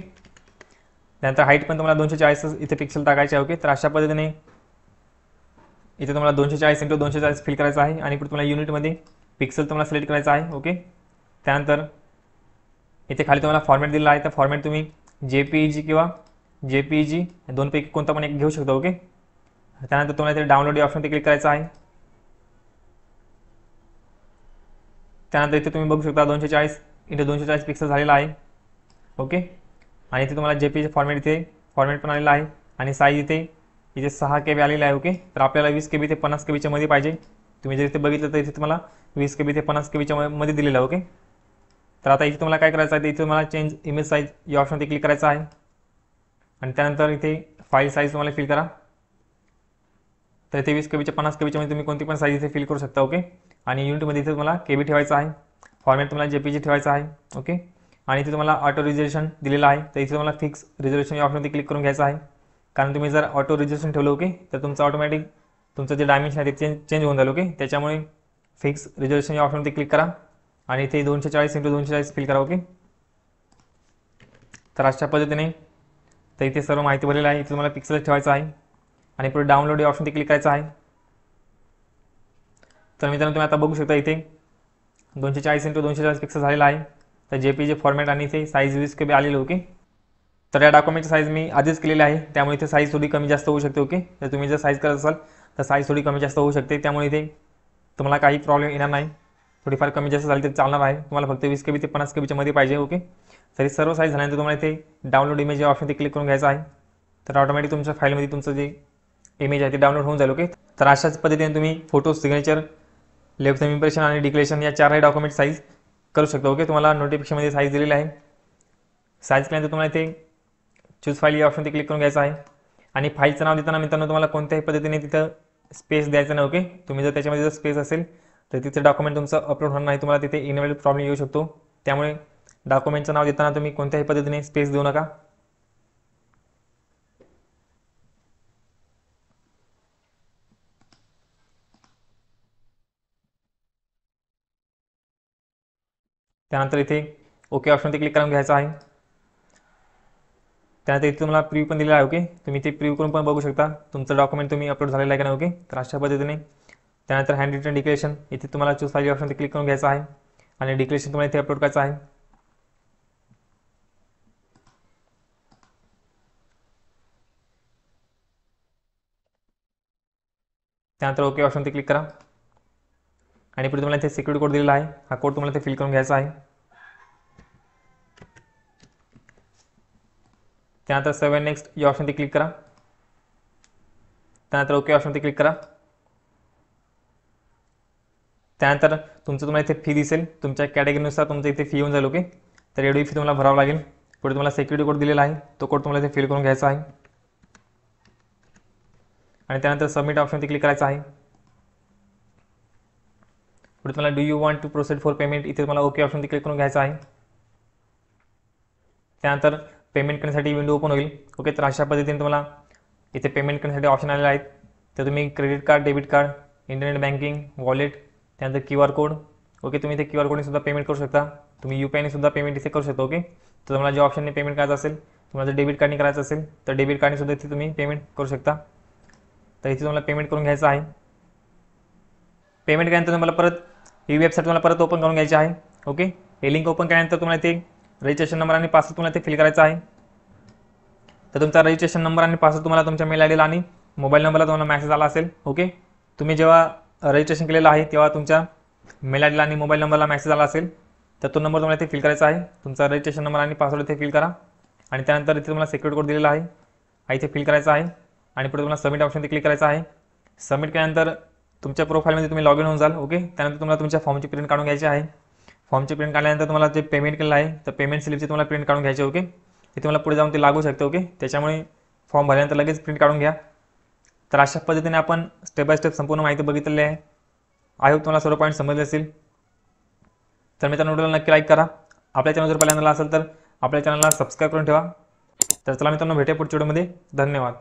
त्यानंतर हाईट पण तुम्हाला 240 इथे पिक्सल टाकायचे. ओके, तर अशा पद्धतीने इथे तुम्हाला 240 × 240 फिल करायचं आहे आणि पुढे तुम्हाला युनिटमध्ये पिक्सल तुम्हाला सिलेक्ट करायचं आहे. ओके, त्यानंतर इथे खाली तुम्हाला फॉर्मॅट दिलेला आहे. तर फॉर्मॅट तुम्ही JPEG किंवा JPEG दोनपैकी कोणता पण एक घेऊ शकता. ओके, त्यानंतर तुम्हाला इथे डाउनलोड या ऑप्शनवर क्लिक करायचं आहे. त्यानंतर इथे तुम्ही बघू शकता 240 × 240 पिक्सल झालेला आहे. ओके, आणि इथे तुम्हाला JPEG फॉर्मॅट इथे फॉर्मॅट पण आलेला आहे आणि साईज इथे 6 KB आलेला आहे. ओके, तर आपल्याला 20 KB ते 50 KBच्या मध्ये पाहिजे. तुम्ही जर इथे बघितलं तर इथे तुम्हाला 20 KB ते 50 KBच्या मध्ये दिलेलं आहे. ओके, तर आता इथे तुम्हाला काय करायचं आहे, इथे तुम्हाला चेंज इमेज साईज या ऑप्शनवरती क्लिक करायचं आहे आणि त्यानंतर इथे फाईल साईज तुम्हाला फिल करा. तर इथे 20 KB 50 KBच्या मध्ये तुम्ही कोणती पण साईज इथे फिल करू शकता. ओके, आणि युनिटमध्ये इथे तुम्हाला KB ठेवायचं आहे. फॉर्मॅट तुम्हाला JPEG ठेवायचं आहे. ओके, आणि इथे तुम्हाला ऑटो रिझर्वेशन दिलेलं आहे. तर इथे तुम्हाला फिक्स रिझर्वेशन या ऑप्शनवरती क्लिक करून घ्यायचं आहे. कारण तुम्ही जर ऑटो रिझर्वेशन ठेवलं ओके तर तुमचं ऑटोमॅटिक तुमचं जे डायमेन्शन आहे ते चेंज होऊन जाईल. ओके, त्याच्यामुळे फिक्स रिझर्वेशन या ऑप्शनवरती क्लिक करा आणि इथे 240 × 240 फिल करा. ओके, तर अशा पद्धतीने तर इथे सर्व माहिती भरलेली आहे. इथे तुम्हाला पिक्सल ठेवायचं आहे आणि पुढे डाउनलोड या ऑप्शनवरती क्लिक करायचं आहे. तर मित्रांनो, तुम्ही आता बघू शकता इथे 240 × 240 पिक्सल झालेला आहे. तर JPEG फॉर्मॅट आणि इथे साईज 20 KB आलेलं. ओके, तर या डॉक्युमेंटची साईज मी आधीच केलेली आहे, त्यामुळे इथे साईज थोडी कमी जास्त होऊ शकते. ओके, तर तुम्ही जर साईज करत असाल तर साईज थोडी कमी जास्त होऊ शकते, त्यामुळे इथे तुम्हाला काही प्रॉब्लेम येणार नाही. थोडीफार कमी जास्त झाली तर चालणार आहे. तुम्हाला फक्त 20 KB ते 50 KBच्या मध्ये पाहिजे. ओके, तरी सर्व साईज झाल्यानंतर तुम्हाला इथे डाउनलोड इमेज या ऑप्शनवरती क्लिक करून घ्यायचं आहे. तर ऑटोमॅटिक तुमच्या फाईलमध्ये तुमचं जे इमेज आहे ते डाउनलोड होऊन जाईल. ओके, तर अशाच पद्धतीने तुम्ही photo, signature, left thumb impression आणि डिक्लेरेशन या चारही डॉक्युमेंट साईज करू शकता. ओके, तुम्हाला नोटिफिकेशनमध्ये साईज दिलेली आहे. साईज केल्यानंतर तुम्हाला इथे चूज फाईल या ऑप्शनवरती क्लिक करून घ्यायचं आहे आणि फाईलचं नाव देताना मित्रांनो तुम्हाला कोणत्याही पद्धतीने तिथं स्पेस द्यायचं नाही. ओके, तुम्ही जर त्याच्यामध्ये जर स्पेस असेल तर तिथे डॉक्युमेंट तुमचं अपलोड होणार नाही. तुम्हाला तिथे इनव्हॅलिड प्रॉब्लेम येऊ शकतो. त्यामुळे डॉक्युमेंटचं नाव देताना तुम्ही कोणत्याही पद्धतीने स्पेस देऊ नका. त्यानंतर इथे ओके ऑप्शनवरती क्लिक करून घ्यायचं आहे. त्यानंतर इथे तुम्हाला प्रिव्ह्यू पण दिलेला आहे. ओके, तुम्ही ते प्रिव्ह्यू करून पण बघू शकता तुमचं डॉक्युमेंट तुम्ही अपलोड झालेलं आहे का नाही. ओके, तर अशा पद्धतीने त्यानंतर हँड रिटन डिक्लेरेशन, इथे तुम्हाला चूज फाईल ऑप्शन क्लिक करून घ्यायचं आहे आणि डिक्लेरेशन तुम्हाला इथे अपलोड करायचं आहे. त्यानंतर ओके ऑप्शन क्लिक करा आणि पुढे तुम्हाला इथे सिक्युरिटी कोड दिलेला आहे. हा कोड तुम्हाला इथे फिल करून घ्यायचा आहे. त्यानंतर सेव्ह अँड नेक्स्ट या ऑप्शन क्लिक करा. त्यानंतर ओके ऑप्शन क्लिक करा. त्यानंतर तुम्हाला इथे फी दिसेल, तुमच्या कॅटेगरीनुसार तुमचं इथे फी येऊन जाईल. ओके, तर एवढी फी तुम्हाला भरावं लागेल. पुढे तुम्हाला सिक्युरिटी कोड दिलेला आहे, तो कोड तुम्हाला इथे फिल करून घ्यायचा आहे आणि त्यानंतर सबमिट ऑप्शन क्लिक करायचं आहे. पुढे तुम्हाला do you want to proceed for payment, इथे तुम्हाला ओके ऑप्शन क्लिक करून घ्यायचं आहे. त्यानंतर पेमेंट करण्यासाठी विंडो ओपन होईल. ओके, तर अशा पद्धतीने तुम्हाला इथे पेमेंट करण्यासाठी ऑप्शन आलेले आहेत. तर तुम्ही credit card, debit card, internet banking, wallet, त्यानंतर QR कोड. ओके, तुम्ही इथे QR कोडने सुद्धा पेमेंट करू शकता. तुम्ही UPI ने सुद्धा पेमेंट इथे करू शकता. ओके, तर तुम्हाला ज्या ऑप्शनने पेमेंट करायचं असेल, तुम्हाला जर डेबिट कार्डने करायचं असेल तर डेबिट कार्डने सुद्धा इथे तुम्ही पेमेंट करू शकता. तर इथे तुम्हाला पेमेंट करून घ्यायचं आहे. पेमेंट केल्यानंतर तुम्हाला परत ही वेबसाईट तुम्हाला परत ओपन करून घ्यायची आहे. ओके, हे लिंक ओपन केल्यानंतर तुम्हाला इथे रजिस्ट्रेशन नंबर आणि पासवर्ड तुम्हाला इथे फिल करायचा आहे. तर तुमचा रजिस्ट्रेशन नंबर आणि पासवर्ड तुम्हाला तुमच्या मेल आयडीला आणि मोबाईल नंबरला तुम्हाला मेसेज आला असेल. ओके, तुम्ही जेव्हा रजिस्ट्रेशन केलेलं आहे तेव्हा तुमच्या मेल आयडीला आणि मोबाईल नंबरला मेसेज आला असेल, तर तो नंबर तुम्हाला इथे फिल करायचा आहे. तुमचा रजिस्ट्रेशन नंबर आणि पासवर्ड इथे फिल करा आणि त्यानंतर इथे तुम्हाला सिक्युरिटी कोड दिलेला आहे, हा इथे फिल करायचा आहे आणि पुढे तुम्हाला सबमिट ऑप्शन क्लिक करायचं आहे. सबमिट केल्यानंतर तुमच्या प्रोफाईलमध्ये तुम्ही लॉग इन होऊन जाल. ओके, त्यानंतर तुम्हाला तुमच्या फॉर्मची प्रिंट काढून घ्यायची आहे. फॉर्मची प्रिंट काढल्यानंतर तुम्हाला जे पेमेंट केलेलं आहे तर पेमेंट स्लिपची तुम्हाला प्रिंट काढून घ्यायची. ओके, ते तुम्हाला पुढे जाऊन ते लागू शकते. ओके, त्याच्यामुळे फॉर्म भरल्यानंतर लगेच प्रिंट काढून घ्या. तर अशा पद्धतीने आपण स्टेप बाय स्टेप संपूर्ण माहिती बघितलेली आहे. आय होप तुम्हाला सर्व पॉईंट समजले असेल. तर मित्रांनो, व्हिडिओला नक्की लाईक करा. आपल्या चॅनल जर पहिल्यांदा असेल तर आपल्या चॅनलला सबस्क्राईब करून ठेवा. तर चला मित्रांनो, भेटूया पुढच्या व्हिडिओमध्ये. धन्यवाद.